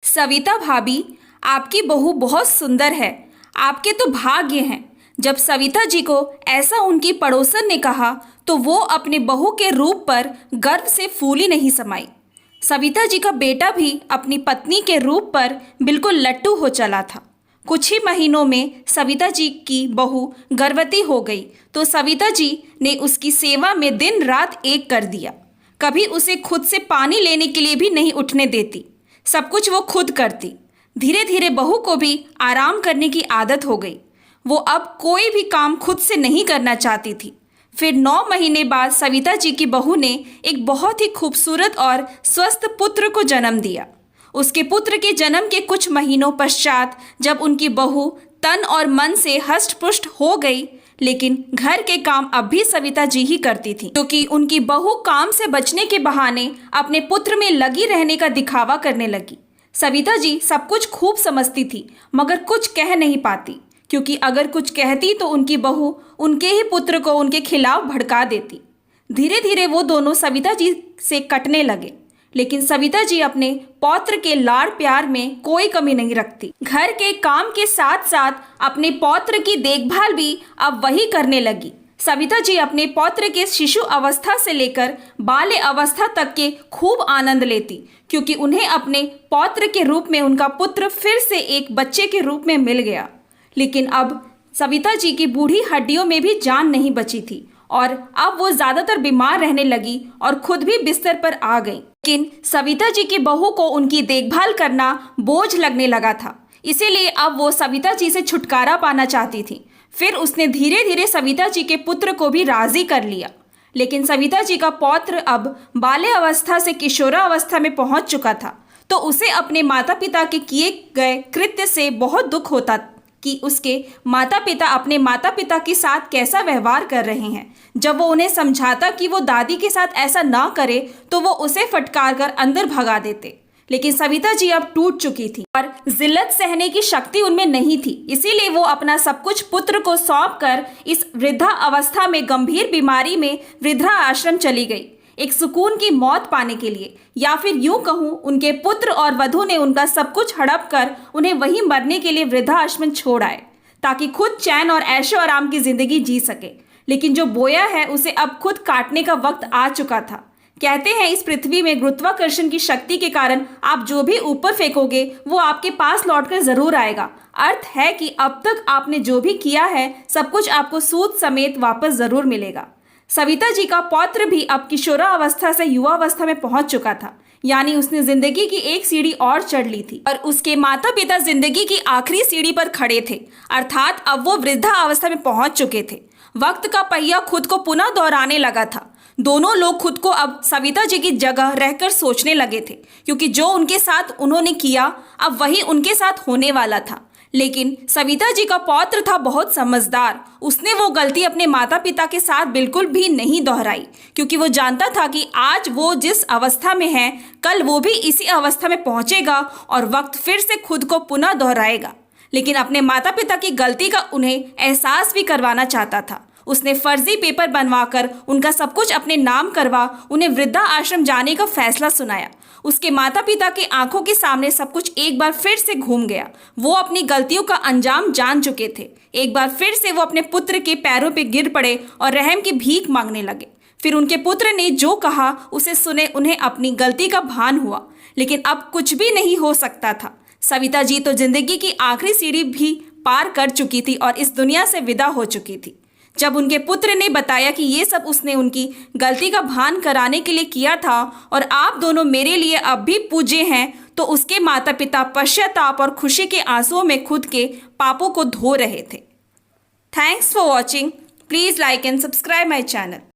सविता भाभी, आपकी बहू बहुत सुंदर है। आपके तो भाग्य हैं। जब सविता जी को ऐसा उनकी पड़ोसन ने कहा तो वो अपने बहू के रूप पर गर्व से फूली नहीं समाई। सविता जी का बेटा भी अपनी पत्नी के रूप पर बिल्कुल लट्टू हो चला था। कुछ ही महीनों में सविता जी की बहू गर्भवती हो गई तो सविता जी ने उसकी सेवा में दिन रात एक कर दिया। कभी उसे खुद से पानी लेने के लिए भी नहीं उठने देती। सब कुछ वो खुद करती। धीरे धीरे बहू को भी आराम करने की आदत हो गई। वो अब कोई भी काम खुद से नहीं करना चाहती थी। फिर 9 महीने बाद सविता जी की बहू ने एक बहुत ही खूबसूरत और स्वस्थ पुत्र को जन्म दिया। उसके पुत्र के जन्म के कुछ महीनों पश्चात जब उनकी बहू तन और मन से हष्ट-पुष्ट हो गई, लेकिन घर के काम अब भी सविता जी ही करती थी, क्योंकि उनकी बहू काम से बचने के बहाने अपने पुत्र में लगी रहने का दिखावा करने लगी। सविता जी सब कुछ खूब समझती थी, मगर कुछ कह नहीं पाती, क्योंकि अगर कुछ कहती तो उनकी बहू उनके ही पुत्र को उनके खिलाफ भड़का देती। धीरे धीरे वो दोनों सविता जी से कटने लगे, लेकिन सविता जी अपने पौत्र के लाड़ प्यार में कोई कमी नहीं रखती। घर के काम के साथ साथ अपने पौत्र की देखभाल भी अब वही करने लगी। सविता जी अपने पौत्र के शिशु अवस्था से लेकर बाल्य अवस्था तक के खूब आनंद लेती, क्योंकि उन्हें अपने पौत्र के रूप में उनका पुत्र फिर से एक बच्चे के रूप में मिल गया। लेकिन अब सविता जी की बूढ़ी हड्डियों में भी जान नहीं बची थी और अब वो ज़्यादातर बीमार रहने लगी और खुद भी बिस्तर पर आ गई। लेकिन सविता जी की बहू को उनकी देखभाल करना बोझ लगने लगा था, इसीलिए अब वो सविता जी से छुटकारा पाना चाहती थी। फिर उसने धीरे धीरे सविता जी के पुत्र को भी राजी कर लिया। लेकिन सविता जी का पौत्र अब बाल्य अवस्था से किशोरावस्था में पहुंच चुका था, तो उसे अपने माता पिता के किए गए कृत्य से बहुत दुख होता कि उसके माता पिता अपने माता पिता के साथ कैसा व्यवहार कर रहे हैं। जब वो उन्हें समझाता कि वो दादी के साथ ऐसा ना करे तो वो उसे फटकार कर अंदर भगा देते। लेकिन सविता जी अब टूट चुकी थी और जिल्लत सहने की शक्ति उनमें नहीं थी, इसीलिए वो अपना सब कुछ पुत्र को सौंप कर इस वृद्धा अवस्था में गंभीर बीमारी में वृद्धा आश्रम चली गई, एक सुकून की मौत पाने के लिए। या फिर यूं कहूं, उनके पुत्र और वधू ने उनका सब कुछ हड़प कर उन्हें वहीं मरने के लिए वृद्धा आश्रम छोड़ आए, ताकि खुद चैन और ऐशो आराम की जिंदगी जी सके। लेकिन जो बोया है उसे अब खुद काटने का वक्त आ चुका था। कहते हैं इस पृथ्वी में गुरुत्वाकर्षण की शक्ति के कारण आप जो भी ऊपर फेंकोगे वो आपके पास लौटकर जरूर आएगा। अर्थ है कि अब तक आपने जो भी किया है सब कुछ आपको सूद समेत वापस जरूर मिलेगा। सविता जी का पौत्र भी अब किशोरावस्था से युवावस्था में पहुंच चुका था, यानी उसने जिंदगी की एक सीढ़ी और चढ़ ली थी और उसके माता पिता जिंदगी की आखिरी सीढ़ी पर खड़े थे, अर्थात अब वो वृद्धा अवस्था में पहुंच चुके थे। वक्त का पहिया खुद को पुनः दोहराने लगा था। दोनों लोग खुद को अब सविता जी की जगह रहकर सोचने लगे थे, क्योंकि जो उनके साथ उन्होंने किया अब वही उनके साथ होने वाला था। लेकिन सविता जी का पौत्र था बहुत समझदार। उसने वो गलती अपने माता पिता के साथ बिल्कुल भी नहीं दोहराई, क्योंकि वो जानता था कि आज वो जिस अवस्था में है कल वो भी इसी अवस्था में पहुंचेगा और वक्त फिर से खुद को पुनः दोहराएगा। लेकिन अपने माता पिता की गलती का उन्हें एहसास भी करवाना चाहता था। उसने फर्जी पेपर बनवाकर उनका सब कुछ अपने नाम करवा उन्हें वृद्धा आश्रम जाने का फैसला सुनाया। उसके माता पिता के आंखों के सामने सब कुछ एक बार फिर से घूम गया। वो अपनी गलतियों का अंजाम जान चुके थे। एक बार फिर से वो अपने पुत्र के पैरों पे गिर पड़े और रहम की भीख मांगने लगे। फिर उनके पुत्र ने जो कहा उसे सुने उन्हें अपनी गलती का भान हुआ, लेकिन अब कुछ भी नहीं हो सकता था। सविता जी तो जिंदगी की आखिरी सीढ़ी भी पार कर चुकी थी और इस दुनिया से विदा हो चुकी थी। जब उनके पुत्र ने बताया कि ये सब उसने उनकी गलती का भान कराने के लिए किया था और आप दोनों मेरे लिए अब भी पूज्य हैं, तो उसके माता पिता पश्चाताप और खुशी के आंसुओं में खुद के पापों को धो रहे थे। Thanks for watching. Please like and subscribe my channel.